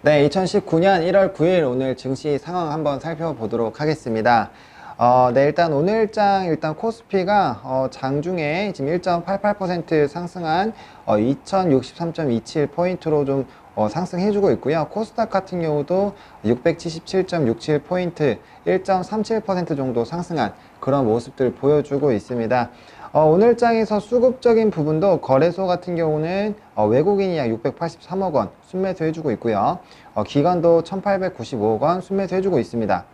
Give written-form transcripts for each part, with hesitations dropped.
네, 2019년 1월 9일 오늘 증시 상황 한번 살펴보도록 하겠습니다. 네, 일단 오늘장 코스피가 장중에 지금 1.88% 상승한 2063.27포인트로 좀 상승해주고 있고요. 코스닥 같은 경우도 677.67포인트, 1.37% 정도 상승한 그런 모습들 보여주고 있습니다. 오늘장에서 수급적인 부분도 거래소 같은 경우는 외국인이 약 683억 원 순매수 해주고 있고요. 기관도 1895억 원 순매수 해주고 있습니다.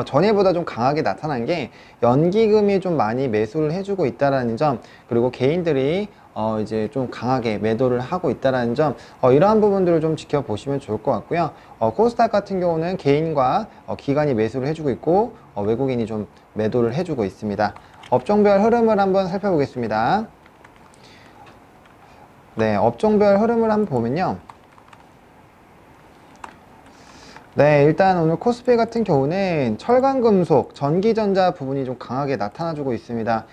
전에보다 좀 강하게 나타난 게 연기금이 좀 많이 매수를 해주고 있다라는 점, 그리고 개인들이 이제 좀 강하게 매도를 하고 있다라는 점, 이러한 부분들을 좀 지켜보시면 좋을 것 같고요. 코스닥 같은 경우는 개인과 기관이 매수를 해주고 있고 외국인이 좀 매도를 해주고 있습니다. 업종별 흐름을 한번 살펴보겠습니다. 네, 업종별 흐름을 한번 보면요. 네, 일단 오늘 코스피 같은 경우는 철강금속, 전기전자 부분이 좀 강하게 나타나주고 있습니다.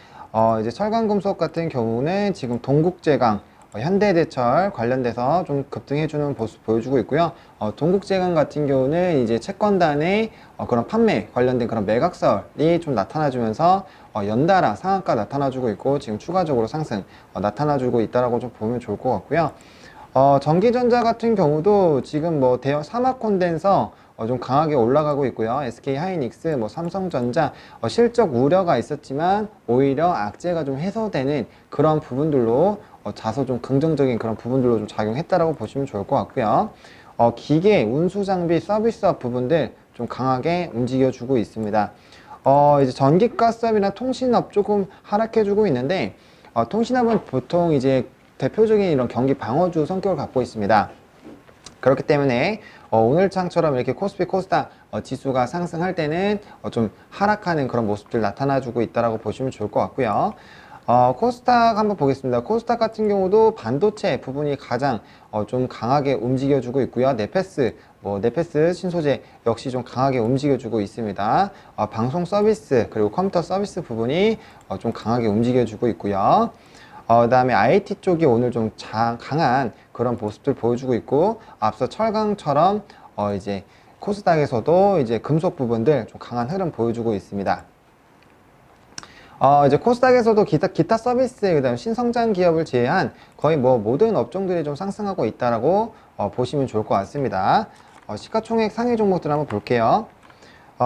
이제 철강금속 같은 경우는 지금 동국제강, 현대제철 관련돼서 좀 급등해주는 모습 보여주고 있고요. 동국제강 같은 경우는 이제 채권단의 그런 판매 관련된 그런 매각설이 좀 나타나주면서 연달아 상한가 나타나주고 있고 지금 추가적으로 상승 나타나주고 있다라고 좀 보면 좋을 것 같고요. 전기전자 같은 경우도 지금 뭐 대형 사막 콘덴서 좀 강하게 올라가고 있고요. SK 하이닉스, 뭐 삼성전자 실적 우려가 있었지만 오히려 악재가 좀 해소되는 그런 부분들로 다소 좀 긍정적인 그런 부분들로 좀 작용했다라고 보시면 좋을 것 같고요. 기계, 운수장비, 서비스업 부분들 좀 강하게 움직여주고 있습니다. 이제 전기가스업이나 통신업 조금 하락해주고 있는데 통신업은 보통 이제 대표적인 이런 경기 방어주 성격을 갖고 있습니다. 그렇기 때문에 오늘장처럼 이렇게 코스피, 코스닥 지수가 상승할 때는 좀 하락하는 그런 모습들 나타나주고 있다라고 보시면 좋을 것 같고요. 코스닥 한번 보겠습니다. 코스닥 같은 경우도 반도체 부분이 가장 좀 강하게 움직여주고 있고요. 네페스, 네페스 신소재 역시 좀 강하게 움직여주고 있습니다. 방송 서비스 그리고 컴퓨터 서비스 부분이 좀 강하게 움직여주고 있고요. 그 다음에 IT 쪽이 오늘 좀 강한 그런 모습들 보여주고 있고, 앞서 철강처럼 이제 코스닥에서도 이제 금속 부분들 좀 강한 흐름 보여주고 있습니다. 이제 코스닥에서도 기타 서비스, 그 다음에 신성장 기업을 제외한 거의 뭐 모든 업종들이 좀 상승하고 있다라고 보시면 좋을 것 같습니다. 시가총액 상위 종목들 한번 볼게요.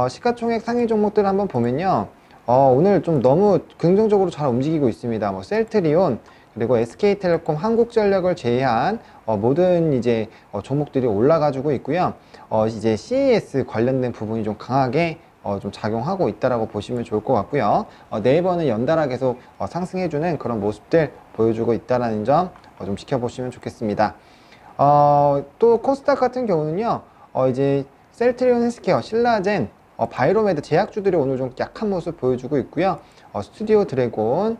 시가총액 상위 종목들 한번 보면요. 오늘 좀 너무 긍정적으로 잘 움직이고 있습니다. 뭐 셀트리온, 그리고 SK텔레콤, 한국전력을 제외한 모든 이제 종목들이 올라가지고 있고요. 이제 CES 관련된 부분이 좀 강하게 좀 작용하고 있다라고 보시면 좋을 것 같고요. 네이버는 연달아 계속 상승해주는 그런 모습들 보여주고 있다라는 점 좀 지켜보시면 좋겠습니다. 또 코스닥 같은 경우는요. 이제 셀트리온 헬스케어, 신라젠, 바이로메드 제약주들이 오늘 좀 약한 모습 보여주고 있고요. 스튜디오 드래곤,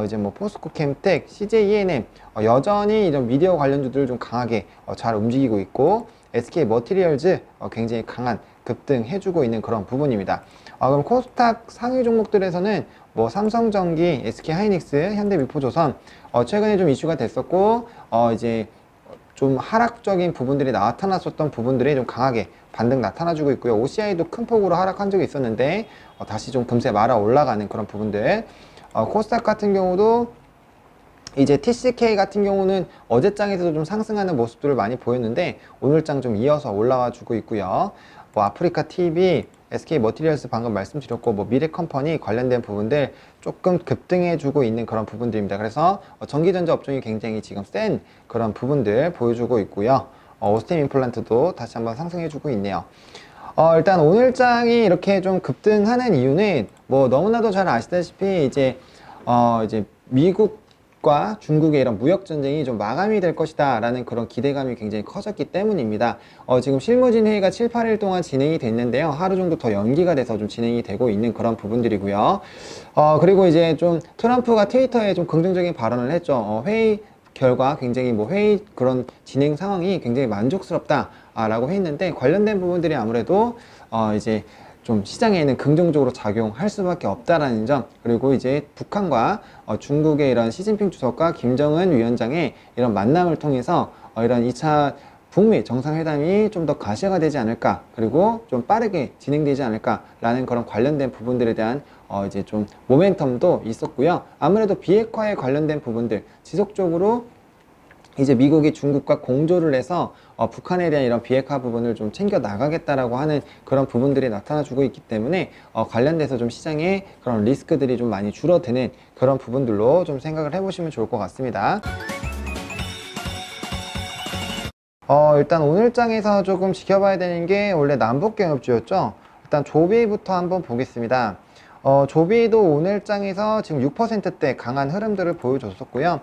이제 뭐 포스코 캠텍, CJ ENM 여전히 이런 미디어 관련주들을 좀 강하게 잘 움직이고 있고, SK 머티리얼즈 굉장히 강한 급등해주고 있는 그런 부분입니다. 그럼 코스닥 상위 종목들에서는 뭐 삼성전기, SK 하이닉스, 현대미포조선 최근에 좀 이슈가 됐었고, 이제 좀 하락적인 부분들이 나타났었던 부분들이 좀 강하게 반등 나타나주고 있고요. OCI도 큰 폭으로 하락한 적이 있었는데 다시 좀 금세 말아 올라가는 그런 부분들. 코스닥 같은 경우도 이제 TCK 같은 경우는 어제장에서도 좀 상승하는 모습들을 많이 보였는데 오늘장 좀 이어서 올라와 주고 있고요. 뭐 아프리카 TV, SK 머티리얼스 방금 말씀드렸고, 뭐 미래컴퍼니 관련된 부분들 조금 급등해 주고 있는 그런 부분들입니다. 그래서 전기전자 업종이 굉장히 지금 센 그런 부분들 보여주고 있고요. 오스템 임플란트도 다시 한번 상승해 주고 있네요. 일단 오늘장이 이렇게 좀 급등하는 이유는 뭐 너무나도 잘 아시다시피 이제 미국과 중국의 이런 무역 전쟁이 좀 마감이 될 것이다 라는 그런 기대감이 굉장히 커졌기 때문입니다. 지금 실무진 회의가 7, 8일 동안 진행이 됐는데요. 하루 정도 더 연기가 돼서 좀 진행이 되고 있는 그런 부분들이고요. 그리고 이제 좀 트럼프가 트위터에 좀 긍정적인 발언을 했죠. 회의 결과 굉장히 뭐 회의 그런 진행 상황이 굉장히 만족스럽다 라고 했는데, 관련된 부분들이 아무래도 이제 좀 시장에는 긍정적으로 작용할 수밖에 없다라는 점, 그리고 이제 북한과 중국의 이런 시진핑 주석과 김정은 위원장의 이런 만남을 통해서 이런 2차 북미 정상회담이 좀 더 가시화가 되지 않을까, 그리고 좀 빠르게 진행되지 않을까라는 그런 관련된 부분들에 대한 이제 좀 모멘텀도 있었고요. 아무래도 비핵화에 관련된 부분들 지속적으로 이제 미국이 중국과 공조를 해서 북한에 대한 이런 비핵화 부분을 좀 챙겨 나가겠다라고 하는 그런 부분들이 나타나주고 있기 때문에 관련돼서 좀 시장에 그런 리스크들이 좀 많이 줄어드는 그런 부분들로 좀 생각을 해보시면 좋을 것 같습니다. 일단 오늘장에서 조금 지켜봐야 되는 게 원래 남북경협주였죠. 일단 조비부터 한번 보겠습니다. 조비도 오늘장에서 지금 6%대 강한 흐름들을 보여줬었고요.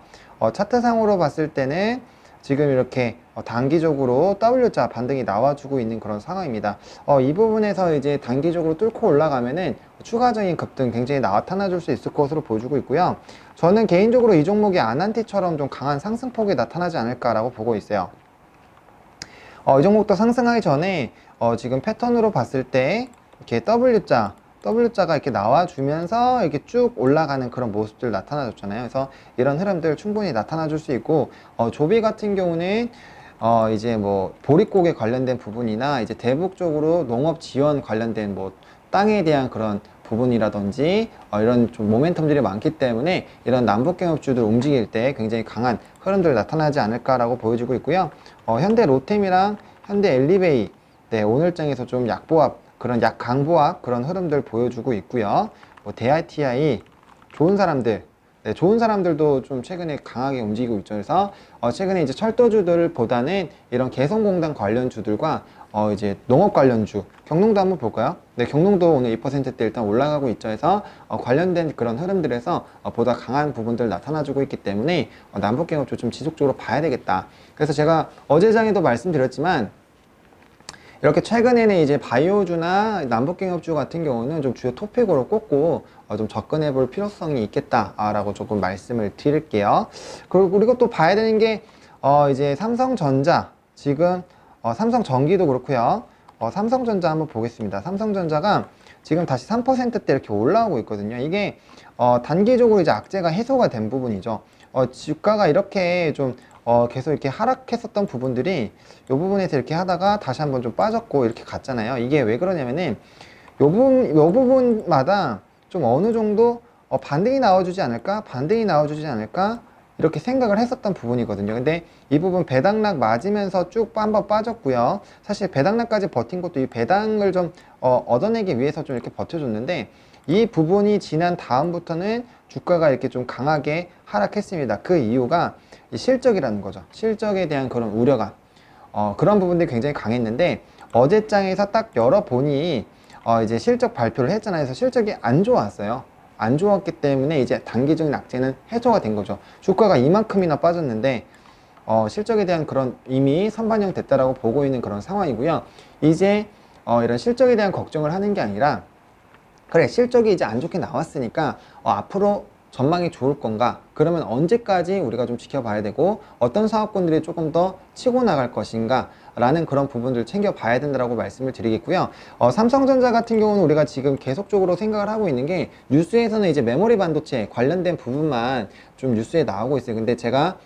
차트상으로 봤을 때는 지금 이렇게 단기적으로 W자 반등이 나와주고 있는 그런 상황입니다. 이 부분에서 이제 단기적으로 뚫고 올라가면은 추가적인 급등 굉장히 나타나 줄 수 있을 것으로 보여주고 있고요. 저는 개인적으로 이 종목이 아난티처럼 좀 강한 상승폭이 나타나지 않을까라고 보고 있어요. 이 종목도 상승하기 전에 지금 패턴으로 봤을 때 이렇게 W자가 이렇게 나와주면서 이렇게 쭉 올라가는 그런 모습들 나타나줬잖아요. 그래서 이런 흐름들 충분히 나타나 줄 수 있고, 조비 같은 경우는 이제 뭐 보릿고개 관련된 부분이나 이제 대북 쪽으로 농업 지원 관련된 뭐 땅에 대한 그런 부분이라든지 이런 좀 모멘텀들이 많기 때문에 이런 남북경협주들 움직일 때 굉장히 강한 흐름들 나타나지 않을까라고 보여지고 있고요. 현대 로템이랑 현대 엘리베이, 네, 오늘장에서 좀 약보합, 그런 약강보합 그런 흐름들 보여주고 있고요. 뭐 DITI 좋은 사람들, 네, 좋은 사람들도 좀 최근에 강하게 움직이고 있죠. 그래서 최근에 이제 철도주들보다는 이런 개성공단 관련주들과 이제 농업 관련주, 경농도 한번 볼까요? 네, 경농도 오늘 2%대 일단 올라가고 있죠. 해서 관련된 그런 흐름들에서 보다 강한 부분들 나타나주고 있기 때문에 남북경협주 좀 지속적으로 봐야 되겠다. 그래서 제가 어제장에도 말씀드렸지만 이렇게 최근에는 이제 바이오주나 남북경협주 같은 경우는 좀 주요 토픽으로 꼽고 좀 접근해 볼 필요성이 있겠다라고 조금 말씀을 드릴게요. 그리고 또 봐야 되는 게 이제 삼성전자, 지금 삼성전기도 그렇고요. 삼성전자 한번 보겠습니다. 삼성전자가 지금 다시 3%대 이렇게 올라오고 있거든요. 이게 단기적으로 이제 악재가 해소가 된 부분이죠. 주가가 이렇게 좀 계속 이렇게 하락했었던 부분들이 이 부분에서 이렇게 하다가 다시 한번 좀 빠졌고 이렇게 갔잖아요. 이게 왜 그러냐면은 요 부분마다 좀 어느 정도 반등이 나와주지 않을까 이렇게 생각을 했었던 부분이거든요. 근데 이 부분 배당락 맞으면서 쭉 한번 빠졌고요. 사실 배당락까지 버틴 것도 이 배당을 좀 얻어내기 위해서 좀 이렇게 버텨줬는데, 이 부분이 지난 다음부터는 주가가 이렇게 좀 강하게 하락했습니다. 그 이유가 이 실적이라는 거죠. 실적에 대한 그런 우려감, 그런 부분들이 굉장히 강했는데, 어제장에서 딱 열어보니 이제 실적 발표를 했잖아요. 그래서 실적이 안 좋았어요. 안 좋았기 때문에 이제 단기적인 악재는 해소가 된 거죠. 주가가 이만큼이나 빠졌는데 실적에 대한 그런 이미 선반영 됐다라고 보고 있는 그런 상황이고요. 이제 이런 실적에 대한 걱정을 하는 게 아니라, 그래, 실적이 이제 안 좋게 나왔으니까 앞으로 전망이 좋을 건가? 그러면 언제까지 우리가 좀 지켜봐야 되고 어떤 사업군들이 조금 더 치고 나갈 것인가? 라는 그런 부분들을 챙겨봐야 된다고 말씀을 드리겠고요. 삼성전자 같은 경우는 우리가 지금 계속적으로 생각을 하고 있는 게, 뉴스에서는 이제 메모리 반도체 관련된 부분만 좀 뉴스에 나오고 있어요. 근데 제가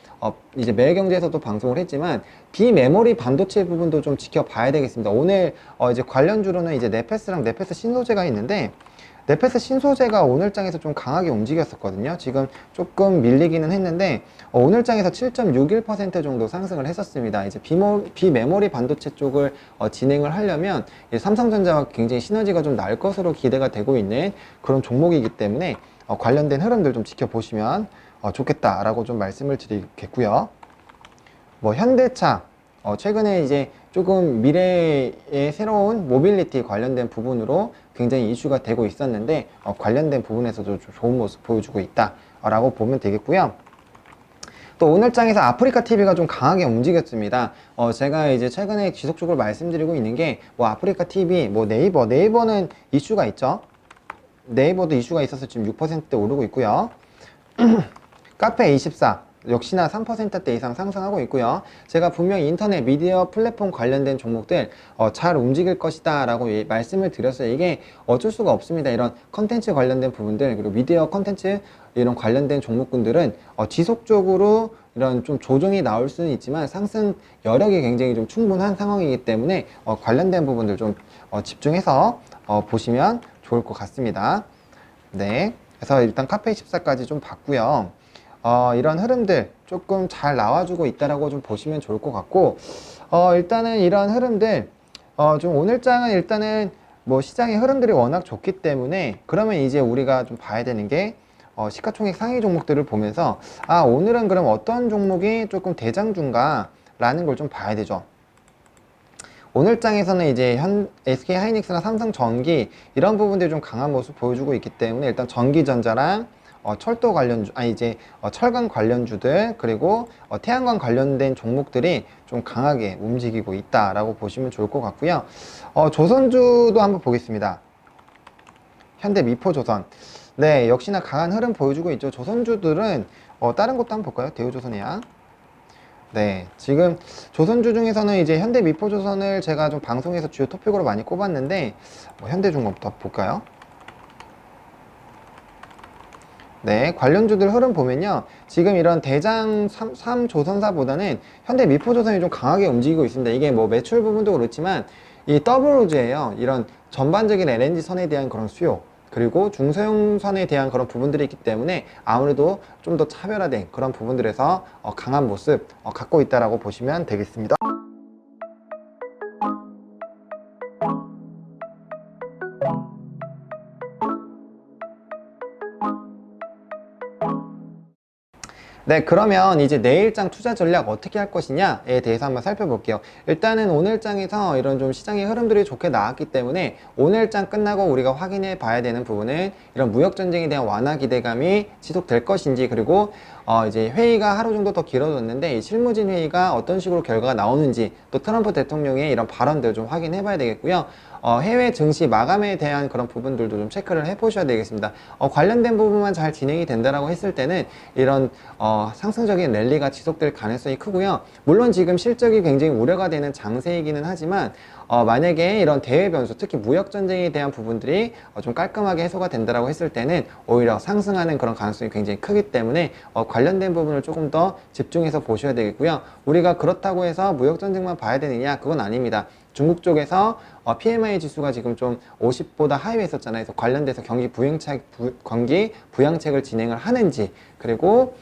이제 매일경제에서도 방송을 했지만 비메모리 반도체 부분도 좀 지켜봐야 되겠습니다. 오늘 이제 관련주로는 이제 네페스랑 네페스 신소재가 있는데, 네페스 신소재가 오늘장에서 좀 강하게 움직였었거든요. 지금 조금 밀리기는 했는데 오늘장에서 7.61% 정도 상승을 했었습니다. 이제 비메모리 반도체 쪽을 진행을 하려면 삼성전자와 굉장히 시너지가 좀 날 것으로 기대가 되고 있는 그런 종목이기 때문에 관련된 흐름들 좀 지켜보시면 좋겠다라고 좀 말씀을 드리겠고요. 뭐 현대차, 최근에 이제 조금 미래의 새로운 모빌리티 관련된 부분으로 굉장히 이슈가 되고 있었는데 관련된 부분에서도 좋은 모습 보여주고 있다라고 보면 되겠고요. 또 오늘장에서 아프리카 TV가 좀 강하게 움직였습니다. 제가 이제 최근에 지속적으로 말씀드리고 있는 게 뭐 아프리카 TV, 뭐 네이버는 이슈가 있죠. 네이버도 이슈가 있어서 지금 6%대 오르고 있고요. 카페24, 역시나 3%대 이상 상승하고 있고요. 제가 분명히 인터넷 미디어 플랫폼 관련된 종목들 잘 움직일 것이다 라고 말씀을 드렸어요. 이게 어쩔 수가 없습니다. 이런 컨텐츠 관련된 부분들, 그리고 미디어 컨텐츠 이런 관련된 종목군들은 지속적으로 이런 좀 조정이 나올 수는 있지만 상승 여력이 굉장히 좀 충분한 상황이기 때문에 관련된 부분들 좀 집중해서 보시면 좋을 것 같습니다. 네, 그래서 일단 카페24까지 좀 봤고요. 이런 흐름들 조금 잘 나와주고 있다라고 좀 보시면 좋을 것 같고, 일단은 이런 흐름들, 좀 오늘장은 일단은 뭐 시장의 흐름들이 워낙 좋기 때문에, 그러면 이제 우리가 좀 봐야 되는 게, 시가총액 상위 종목들을 보면서, 오늘은 그럼 어떤 종목이 조금 대장주인가? 라는 걸 좀 봐야 되죠. 오늘 장에서는 이제 SK 하이닉스나 삼성전기 이런 부분들이 좀 강한 모습 보여주고 있기 때문에 일단 전기전자랑 철도 관련주, 철강 관련주들, 그리고 태양광 관련된 종목들이 좀 강하게 움직이고 있다라고 보시면 좋을 것 같고요. 조선주도 한번 보겠습니다. 현대미포조선. 네, 역시나 강한 흐름 보여주고 있죠. 조선주들은 다른 것도 한번 볼까요? 대우조선이야. 네, 지금 조선주 중에서는 이제 현대미포조선을 제가 좀 방송에서 주요 토픽으로 많이 꼽았는데, 현대중공업부터 볼까요? 네, 관련주들 흐름 보면요. 지금 이런 대장 3조선사보다는 현대미포조선이 좀 강하게 움직이고 있습니다. 이게 뭐 매출 부분도 그렇지만 이 더블로즈예요. 이런 전반적인 LNG 선에 대한 그런 수요, 그리고 중소형선에 대한 그런 부분들이 있기 때문에 아무래도 좀 더 차별화된 그런 부분들에서 강한 모습 갖고 있다라고 보시면 되겠습니다. 네, 그러면 이제 내일장 투자 전략 어떻게 할 것이냐에 대해서 한번 살펴볼게요. 일단은 오늘장에서 이런 좀 시장의 흐름들이 좋게 나왔기 때문에 오늘장 끝나고 우리가 확인해 봐야 되는 부분은 이런 무역전쟁에 대한 완화 기대감이 지속될 것인지, 그리고 이제 회의가 하루 정도 더 길어졌는데 이 실무진 회의가 어떤 식으로 결과가 나오는지, 또 트럼프 대통령의 이런 발언들 좀 확인해 봐야 되겠고요. 해외 증시 마감에 대한 그런 부분들도 좀 체크를 해 보셔야 되겠습니다. 관련된 부분만 잘 진행이 된다라고 했을 때는 이런 상승적인 랠리가 지속될 가능성이 크고요. 물론 지금 실적이 굉장히 우려가 되는 장세이기는 하지만 만약에 이런 대외 변수, 특히 무역 전쟁에 대한 부분들이 좀 깔끔하게 해소가 된다라고 했을 때는 오히려 상승하는 그런 가능성이 굉장히 크기 때문에 관련된 부분을 조금 더 집중해서 보셔야 되겠고요. 우리가 그렇다고 해서 무역 전쟁만 봐야 되느냐? 그건 아닙니다. 중국 쪽에서 PMI 지수가 지금 좀 50보다 하위에 있었잖아요. 그래서 관련돼서 경기 부양책을 진행을 하는지, 그리고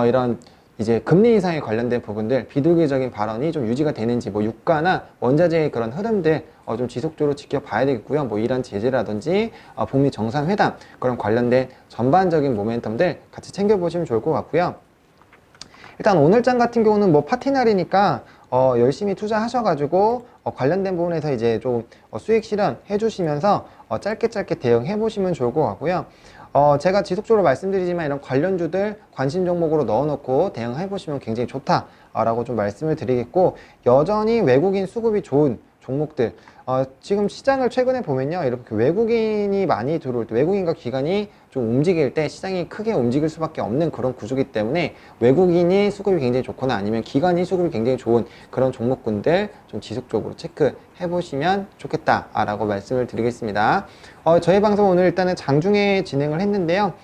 이런 이제 금리 인상에 관련된 부분들, 비둘기적인 발언이 좀 유지가 되는지, 뭐 유가나 원자재의 그런 흐름들 좀 지속적으로 지켜봐야 되겠고요. 뭐 이란 제재라든지 북미 정상회담, 그런 관련된 전반적인 모멘텀들 같이 챙겨보시면 좋을 것 같고요. 일단 오늘장 같은 경우는 뭐 파티날이니까 열심히 투자하셔가지고 관련된 부분에서 이제 좀 수익 실현 해주시면서 짧게 대응해 보시면 좋을 것 같고요. 제가 지속적으로 말씀드리지만 이런 관련주들 관심 종목으로 넣어놓고 대응해 보시면 굉장히 좋다라고 좀 말씀을 드리겠고, 여전히 외국인 수급이 좋은 종목들, 지금 시장을 최근에 보면요, 이렇게 외국인이 많이 들어올 때, 외국인과 기관이 좀 움직일 때 시장이 크게 움직일 수밖에 없는 그런 구조이기 때문에 외국인이 수급이 굉장히 좋거나 아니면 기관이 수급이 굉장히 좋은 그런 종목군들 좀 지속적으로 체크해 보시면 좋겠다라고 말씀을 드리겠습니다. 저희 방송 오늘 일단은 장중에 진행을 했는데요.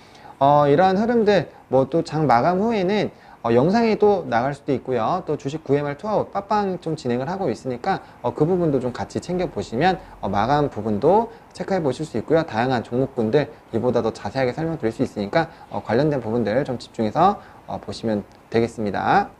이러한 흐름들, 뭐 또 장 마감 후에는 영상이 또 나갈 수도 있고요. 또 주식 9MR 투아웃 팟빵 좀 진행을 하고 있으니까 그 부분도 좀 같이 챙겨보시면 마감 부분도 체크해 보실 수 있고요. 다양한 종목군들 이보다 더 자세하게 설명드릴 수 있으니까 관련된 부분들 좀 집중해서 보시면 되겠습니다.